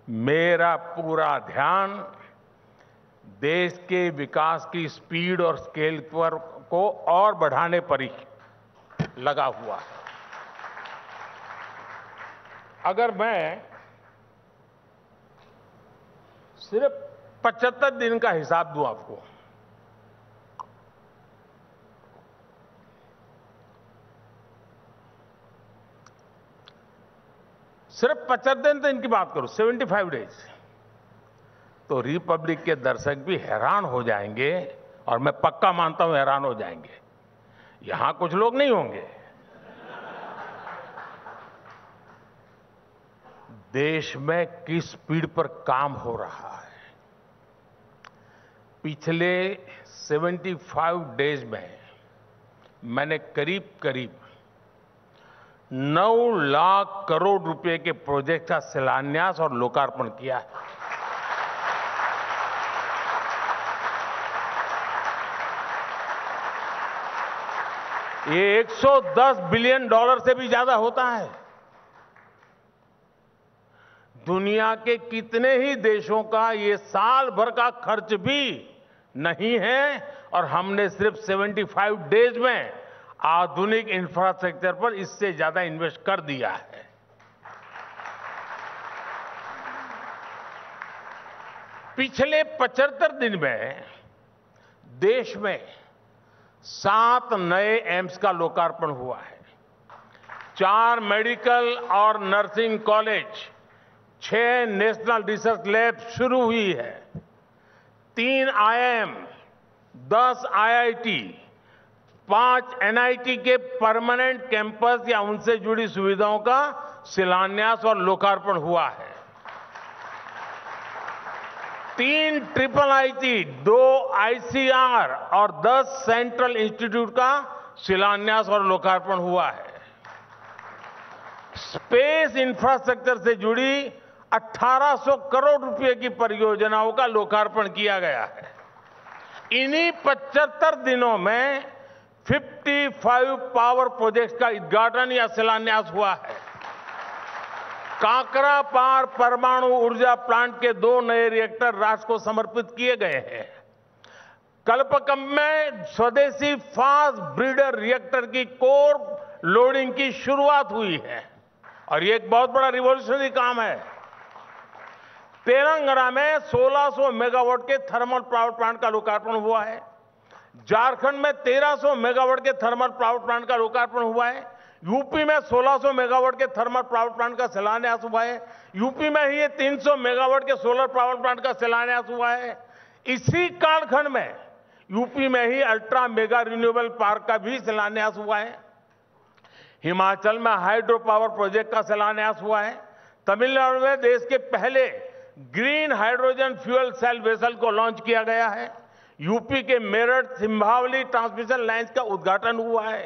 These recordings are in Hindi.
मेरा पूरा ध्यान देश के विकास की स्पीड और स्केल पर को और बढ़ाने पर ही लगा हुआ है। अगर मैं सिर्फ 75 दिन का हिसाब दूं आपको, सिर्फ 75 दिन की बात करूं, 75 डेज, तो रिपब्लिक के दर्शक भी हैरान हो जाएंगे और मैं पक्का मानता हूं हैरान हो जाएंगे। यहां कुछ लोग नहीं होंगे। देश में किस स्पीड पर काम हो रहा है। पिछले 75 डेज में मैंने करीब करीब 9 लाख करोड़ रुपए के प्रोजेक्ट का शिलान्यास और लोकार्पण किया है। ये 110 बिलियन डॉलर से भी ज्यादा होता है। दुनिया के कितने ही देशों का ये साल भर का खर्च भी नहीं है और हमने सिर्फ 75 डेज में आधुनिक इंफ्रास्ट्रक्चर पर इससे ज्यादा इन्वेस्ट कर दिया है। पिछले 75 दिन में देश में 7 नए एम्स का लोकार्पण हुआ है, 4 मेडिकल और nursing college, 6 national research lab शुरू हुई है, 3 आईआईएम, 10 आईआईटी, 5 एनआईटी के परमानेंट कैंपस या उनसे जुड़ी सुविधाओं का शिलान्यास और लोकार्पण हुआ है, 3 ट्रिपल आईटी, 2 आईसीआर और 10 सेंट्रल इंस्टीट्यूट का शिलान्यास और लोकार्पण हुआ है। स्पेस इंफ्रास्ट्रक्चर से जुड़ी 1800 करोड़ रुपए की परियोजनाओं का लोकार्पण किया गया है। इन्हीं 75 दिनों में 55 पावर प्रोजेक्ट्स का उद्घाटन या शिलान्यास हुआ है। काकरापार परमाणु ऊर्जा प्लांट के 2 नए रिएक्टर राष्ट्र को समर्पित किए गए हैं। कल्पकम में स्वदेशी फास्ट ब्रीडर रिएक्टर की कोर लोडिंग की शुरुआत हुई है और ये एक बहुत बड़ा रिवॉल्यूशनरी काम है। तेलंगाना में 1600 मेगावाट के थर्मल पावर प्लांट का लोकार्पण हुआ है। झारखंड में 1300 मेगावाट के थर्मल पावर प्लांट का लोकार्पण हुआ है। यूपी में 1600 मेगावाट के थर्मल पावर प्लांट का शिलान्यास हुआ है। यूपी में ही 300 मेगावाट के सोलर पावर प्लांट का शिलान्यास हुआ है। इसी कालखंड में यूपी में ही अल्ट्रा मेगा रिन्यूएबल पार्क का भी शिलान्यास हुआ है। हिमाचल में हाइड्रो पावर प्रोजेक्ट का शिलान्यास हुआ है। तमिलनाडु में देश के पहले green hydrogen fuel cell vessel को लॉन्च किया गया है। यूपी के मेरठ सिंभावली ट्रांसमिशन लाइन्स का उद्घाटन हुआ है।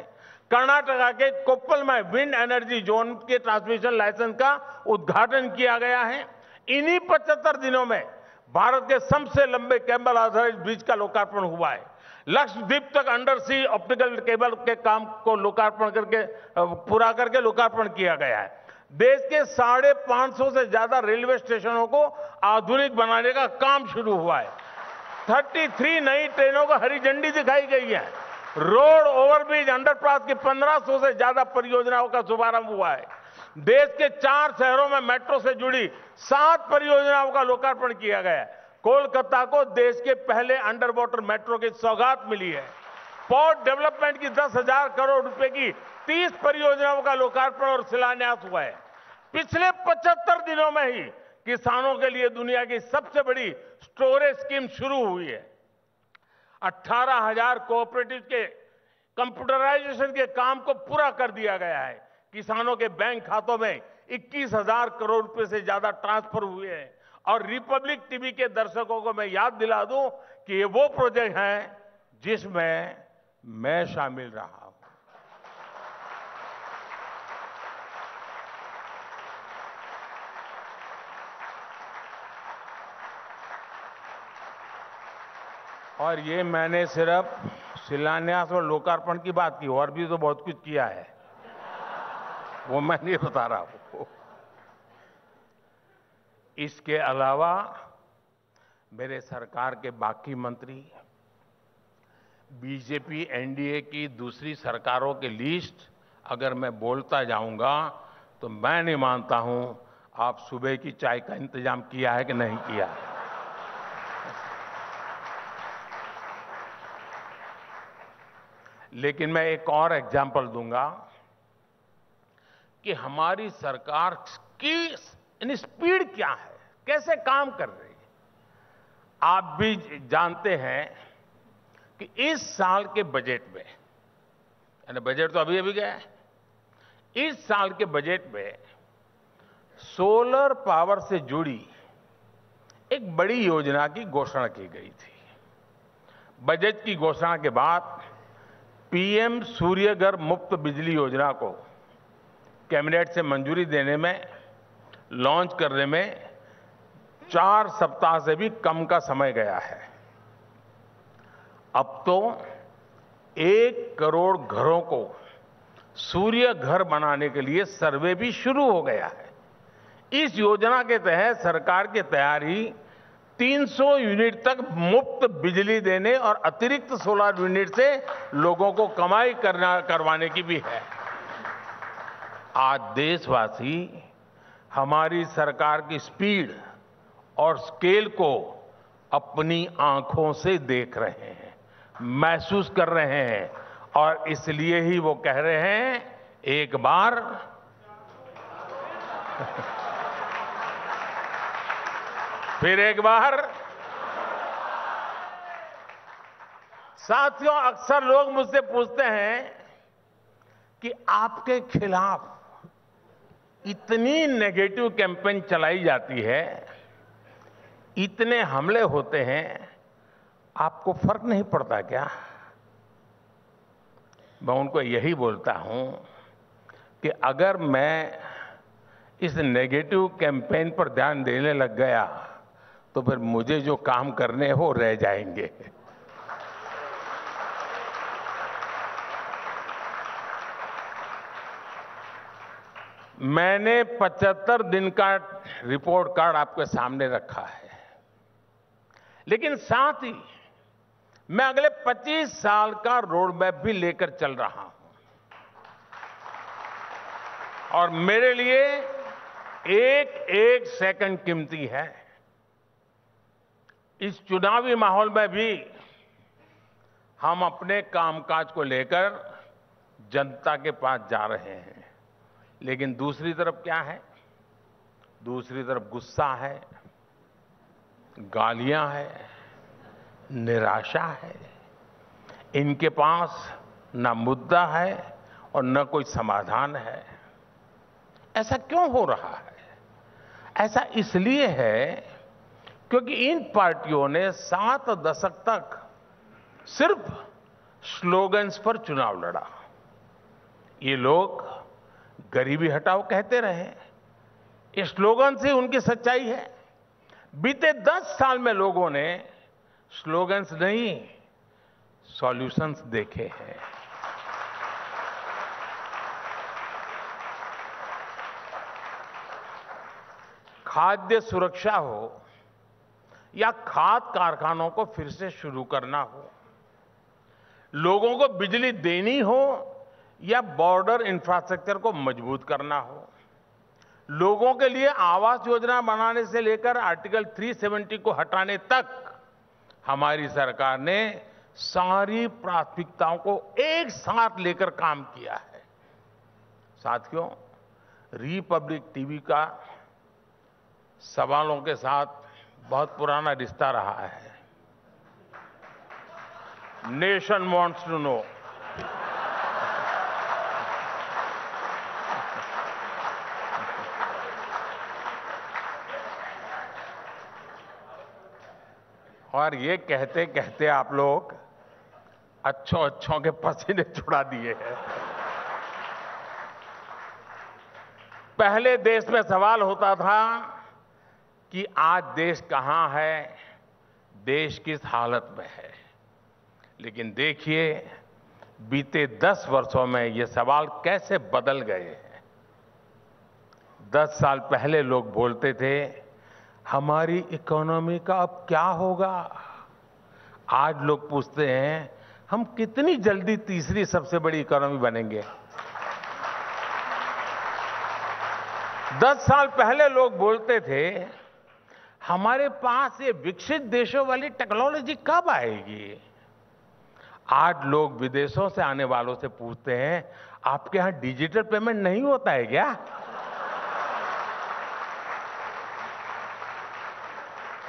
कर्नाटका के कोप्पल में विंड एनर्जी जोन के ट्रांसमिशन लाइसेंस का उद्घाटन किया गया है। इन्हीं 75 दिनों में भारत के सबसे लंबे केबल आधारित ब्रिज का लोकार्पण हुआ है। लक्षद्वीप तक अंडर सी ऑप्टिकल केबल के काम को लोकार्पण करके पूरा करके लोकार्पण किया गया है। देश के 550 से ज्यादा रेलवे स्टेशनों को आधुनिक बनाने का काम शुरू हुआ है। 33 नई ट्रेनों को हरी झंडी दिखाई गई है। रोड ओवरब्रिज अंडरपास की 1500 से ज्यादा परियोजनाओं का शुभारंभ हुआ है। देश के 4 शहरों में मेट्रो से जुड़ी 7 परियोजनाओं का लोकार्पण किया गया है। कोलकाता को देश के पहले अंडर वाटर मेट्रो की सौगात मिली है। पोर्ट डेवलपमेंट की 10,000 करोड़ रुपए की 30 परियोजनाओं का लोकार्पण और शिलान्यास हुआ है। पिछले 75 दिनों में ही किसानों के लिए दुनिया की सबसे बड़ी स्टोरेज स्कीम शुरू हुई है। 18,000 कोऑपरेटिव के कंप्यूटराइजेशन के काम को पूरा कर दिया गया है। किसानों के बैंक खातों में 21,000 करोड़ रुपए से ज्यादा ट्रांसफर हुए हैं। और रिपब्लिक टीवी के दर्शकों को मैं याद दिला दूं कि ये वो प्रोजेक्ट हैं जिसमें मैं शामिल रहा हूं। और ये मैंने सिर्फ शिलान्यास और लोकार्पण की बात की, और भी तो बहुत कुछ किया है, वो मैं नहीं बता रहा हूं। इसके अलावा मेरे सरकार के बाकी मंत्री, बीजेपी एनडीए की दूसरी सरकारों की लिस्ट अगर मैं बोलता जाऊंगा तो मैं नहीं मानता हूं आप सुबह की चाय का इंतजाम किया है कि नहीं किया है। लेकिन मैं एक और एग्जाम्पल दूंगा कि हमारी सरकार की स्पीड क्या है, कैसे काम कर रही है। आप भी जानते हैं कि इस साल के बजट में, यानी बजट तो अभी गया है, इस साल के बजट में सोलर पावर से जुड़ी एक बड़ी योजना की घोषणा की गई थी। बजट की घोषणा के बाद पीएम सूर्यघर मुफ्त बिजली योजना को कैबिनेट से मंजूरी देने में, लॉन्च करने में 4 सप्ताह से भी कम का समय गया है। अब तो 1 करोड़ घरों को सूर्य घर बनाने के लिए सर्वे भी शुरू हो गया है। इस योजना के तहत सरकार की तैयारी 300 यूनिट तक मुफ्त बिजली देने और अतिरिक्त सोलर यूनिट से लोगों को कमाई करवाने की भी है। आज देशवासी हमारी सरकार की स्पीड और स्केल को अपनी आंखों से देख रहे हैं, महसूस कर रहे हैं, और इसलिए ही वो कह रहे हैं एक बार फिर एक बार। साथियों, अक्सर लोग मुझसे पूछते हैं कि आपके खिलाफ इतनी नेगेटिव कैंपेन चलाई जाती है, इतने हमले होते हैं, आपको फर्क नहीं पड़ता क्या? मैं उनको यही बोलता हूं कि अगर मैं इस नेगेटिव कैंपेन पर ध्यान देने लग गया तो फिर मुझे जो काम करने हैं वो रह जाएंगे। मैंने 75 दिन का रिपोर्ट कार्ड आपके सामने रखा है, लेकिन साथ ही मैं अगले 25 साल का रोड मैप भी लेकर चल रहा हूं, और मेरे लिए एक एक सेकंड कीमती है। इस चुनावी माहौल में भी हम अपने कामकाज को लेकर जनता के पास जा रहे हैं, लेकिन दूसरी तरफ क्या है? दूसरी तरफ गुस्सा है, गालियां हैं, निराशा है। इनके पास ना मुद्दा है और न कोई समाधान है। ऐसा क्यों हो रहा है? ऐसा इसलिए है क्योंकि इन पार्टियों ने 7 दशक तक सिर्फ स्लोगन्स पर चुनाव लड़ा। ये लोग गरीबी हटाओ कहते रहे, ये स्लोगन से उनकी सच्चाई है। बीते 10 साल में लोगों ने स्लोगन्स नहीं, सॉल्यूशंस देखे हैं। खाद्य सुरक्षा हो या खाद कारखानों को फिर से शुरू करना हो, लोगों को बिजली देनी हो या बॉर्डर इंफ्रास्ट्रक्चर को मजबूत करना हो, लोगों के लिए आवास योजना बनाने से लेकर आर्टिकल 370 को हटाने तक हमारी सरकार ने सारी प्राथमिकताओं को एक साथ लेकर काम किया है। साथियों, रिपब्लिक टीवी का सवालों के साथ बहुत पुराना रिश्ता रहा है। Nation wants to know. और ये कहते कहते आप लोग अच्छों के पसीने छुड़ा दिए हैं। पहले देश में सवाल होता था कि आज देश कहां है, देश किस हालत में है। लेकिन देखिए, बीते 10 वर्षों में ये सवाल कैसे बदल गए हैं। 10 साल पहले लोग बोलते थे हमारी इकोनॉमी का अब क्या होगा? आज लोग पूछते हैं हम कितनी जल्दी तीसरी सबसे बड़ी इकोनॉमी बनेंगे। 10 साल पहले लोग बोलते थे हमारे पास ये विकसित देशों वाली टेक्नोलॉजी कब आएगी? आज लोग विदेशों से आने वालों से पूछते हैं आपके यहां डिजिटल पेमेंट नहीं होता है क्या?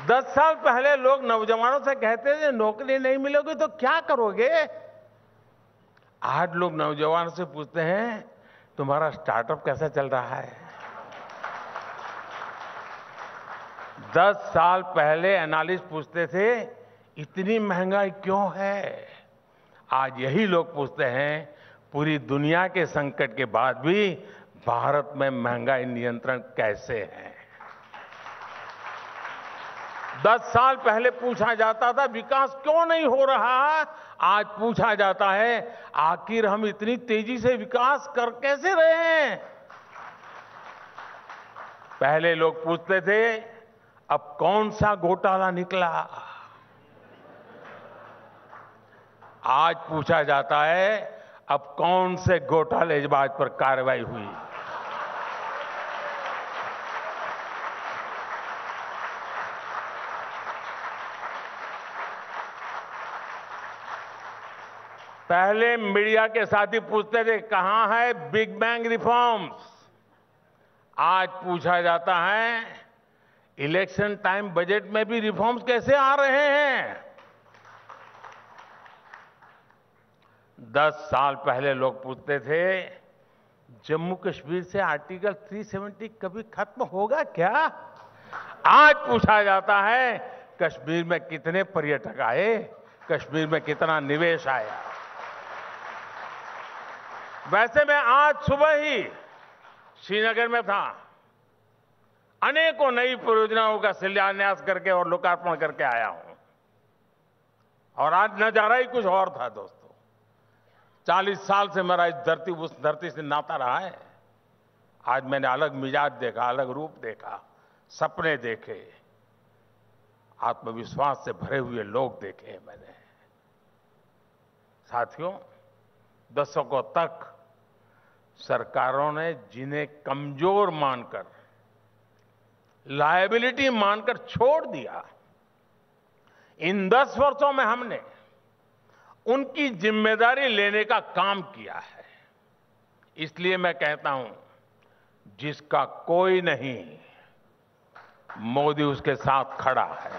10 साल पहले लोग नौजवानों से कहते थे नौकरी नहीं मिलेगी तो क्या करोगे? आज लोग नौजवानों से पूछते हैं तुम्हारा स्टार्टअप कैसा चल रहा है? 10 साल पहले एनालिस्ट पूछते थे इतनी महंगाई क्यों है? आज यही लोग पूछते हैं पूरी दुनिया के संकट के बाद भी भारत में महंगाई नियंत्रण कैसे है? 10 साल पहले पूछा जाता था विकास क्यों नहीं हो रहा, आज पूछा जाता है आखिर हम इतनी तेजी से विकास कर कैसे रहे हैं? पहले लोग पूछते थे अब कौन सा घोटाला निकला, आज पूछा जाता है अब कौन से घोटालेबाज पर कार्रवाई हुई। पहले मीडिया के साथी पूछते थे कहां है बिग बैंग रिफॉर्म्स, आज पूछा जाता है इलेक्शन टाइम बजट में भी रिफॉर्म्स कैसे आ रहे हैं? 10 साल पहले लोग पूछते थे जम्मू कश्मीर से आर्टिकल 370 कभी खत्म होगा क्या? आज पूछा जाता है कश्मीर में कितने पर्यटक आए, कश्मीर में कितना निवेश आया। वैसे मैं आज सुबह ही श्रीनगर में था, अनेकों नई परियोजनाओं का शिलान्यास करके और लोकार्पण करके आया हूं, और आज नजारा ही कुछ और था दोस्तों। 40 साल से मेरा उस धरती से नाता रहा है। आज मैंने अलग मिजाज देखा, अलग रूप देखा, सपने देखे, आत्मविश्वास से भरे हुए लोग देखे हैं मैंने। साथियों, दशकों तक सरकारों ने जिन्हें कमजोर मानकर, लायबिलिटी मानकर छोड़ दिया, इन 10 वर्षों में हमने उनकी जिम्मेदारी लेने का काम किया है। इसलिए मैं कहता हूं जिसका कोई नहीं, मोदी उसके साथ खड़ा है।